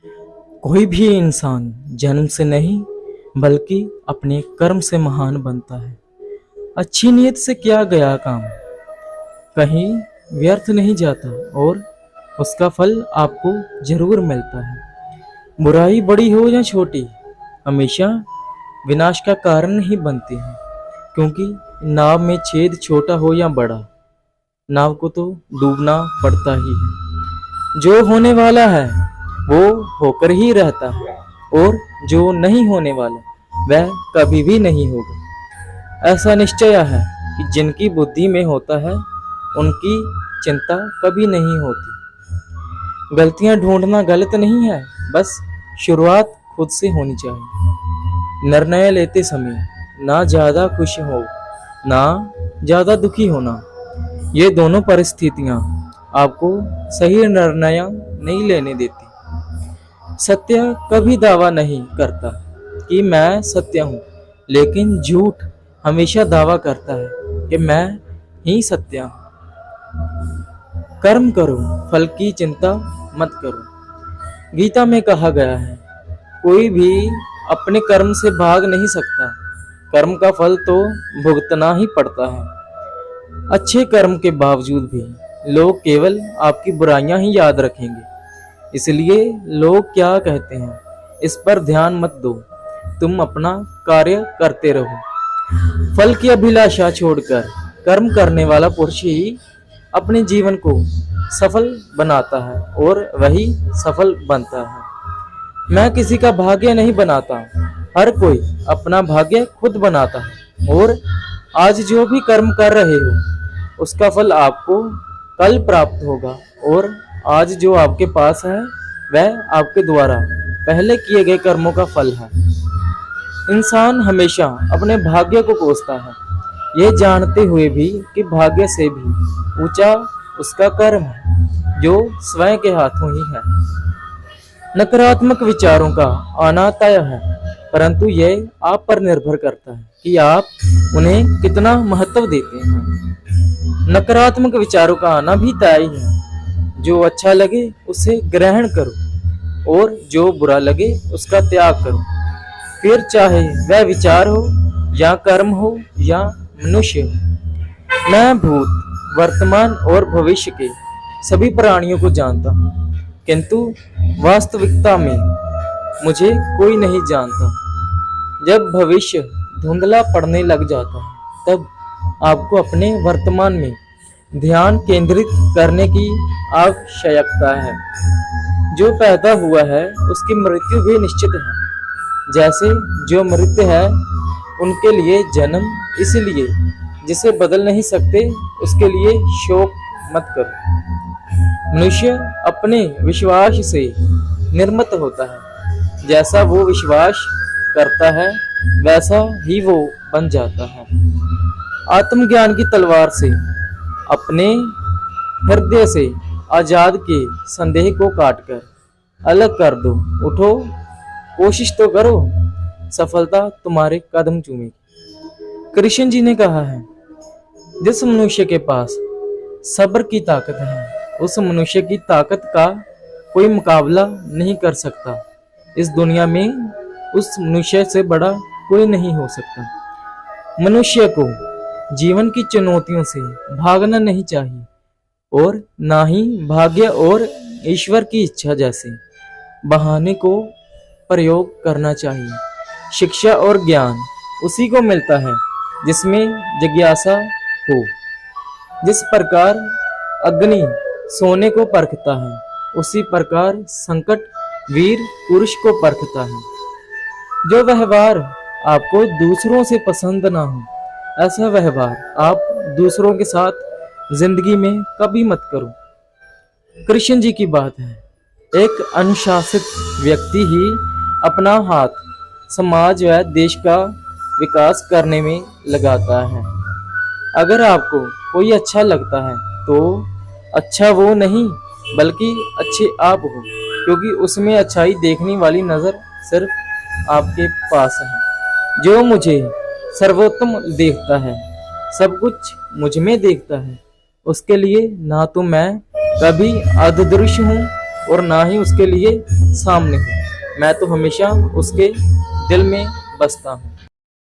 कोई भी इंसान जन्म से नहीं बल्कि अपने कर्म से महान बनता है। अच्छी नीयत से किया गया काम कहीं व्यर्थ नहीं जाता और उसका फल आपको जरूर मिलता है। बुराई बड़ी हो या छोटी हमेशा विनाश का कारण ही बनती है, क्योंकि नाव में छेद छोटा हो या बड़ा, नाव को तो डूबना पड़ता ही है। जो होने वाला है वो होकर ही रहता है और जो नहीं होने वाला वह कभी भी नहीं होगा। ऐसा निश्चय है कि जिनकी बुद्धि में होता है उनकी चिंता कभी नहीं होती। गलतियां ढूंढना गलत नहीं है, बस शुरुआत खुद से होनी चाहिए। निर्णय लेते समय ना ज्यादा खुश हो ना ज्यादा दुखी होना, ये दोनों परिस्थितियां आपको सही निर्णय नहीं लेने देती। सत्य कभी दावा नहीं करता कि मैं सत्य हूँ, लेकिन झूठ हमेशा दावा करता है कि मैं ही सत्य हूँ। कर्म करो, फल की चिंता मत करो। गीता में कहा गया है, कोई भी अपने कर्म से भाग नहीं सकता, कर्म का फल तो भुगतना ही पड़ता है। अच्छे कर्म के बावजूद भी लोग केवल आपकी बुराइयां ही याद रखेंगे, इसलिए लोग क्या कहते हैं इस पर ध्यान मत दो, तुम अपना कार्य करते रहो। फल की अभिलाषा छोड़कर कर्म करने वाला पुरुष ही अपने जीवन को सफल बनाता है और वही सफल बनता है। मैं किसी का भाग्य नहीं बनाता, हर कोई अपना भाग्य खुद बनाता है। और आज जो भी कर्म कर रहे हो उसका फल आपको कल प्राप्त होगा, और आज जो आपके पास है वह आपके द्वारा पहले किए गए कर्मों का फल है। इंसान हमेशा अपने भाग्य को कोसता है, ये जानते हुए भी कि भाग्य से भी ऊंचा उसका कर्म है जो स्वयं के हाथों ही है। नकारात्मक विचारों का आना तय है, परंतु यह आप पर निर्भर करता है कि आप उन्हें कितना महत्व देते हैं। नकारात्मक विचारों का आना भी तय ही है, जो अच्छा लगे उसे ग्रहण करो और जो बुरा लगे उसका त्याग करो। फिर चाहे वह विचार हो या कर्म हो या मनुष्य हो। मैं भूत, वर्तमान और भविष्य के सभी प्राणियों को जानता हूँ, किंतु वास्तविकता में मुझे कोई नहीं जानता। जब भविष्य धुंधला पड़ने लग जाता है तब आपको अपने वर्तमान में ध्यान केंद्रित करने की आवश्यकता है। जो पैदा हुआ है उसकी मृत्यु भी निश्चित है। जैसे जो मृत है उनके लिए जन्म, इसलिए जिसे बदल नहीं सकते उसके लिए शोक मत करो। मनुष्य अपने विश्वास से निर्मित होता है, जैसा वो विश्वास करता है वैसा ही वो बन जाता है। आत्मज्ञान की तलवार से अपने हृदय से आजाद के संदेह को काटकर अलग कर दो। उठो, कोशिश तो करो, सफलता तुम्हारे कदम चूमेगी। कृष्ण जी ने कहा है, जिस मनुष्य के पास सब्र की ताकत है उस मनुष्य की ताकत का कोई मुकाबला नहीं कर सकता। इस दुनिया में उस मनुष्य से बड़ा कोई नहीं हो सकता। मनुष्य को जीवन की चुनौतियों से भागना नहीं चाहिए और ना ही भाग्य और ईश्वर की इच्छा जैसे बहाने को प्रयोग करना चाहिए। शिक्षा और ज्ञान उसी को मिलता है जिसमें जिज्ञासा हो। जिस प्रकार अग्नि सोने को परखता है, उसी प्रकार संकट वीर पुरुष को परखता है। जो व्यवहार आपको दूसरों से पसंद ना हो, ऐसा व्यवहार आप दूसरों के साथ जिंदगी में कभी मत करो। कृष्ण जी की बात है, एक अनुशासित व्यक्ति ही अपना हाथ समाज व देश का विकास करने में लगाता है। अगर आपको कोई अच्छा लगता है तो अच्छा वो नहीं बल्कि अच्छे आप हो, क्योंकि उसमें अच्छाई देखने वाली नजर सिर्फ आपके पास है। जो मुझे सर्वोत्तम देखता है, सब कुछ मुझ में देखता है, उसके लिए ना तो मैं कभी अदृश्य हूँ और ना ही उसके लिए सामने हूँ। मैं तो हमेशा उसके दिल में बसता हूँ।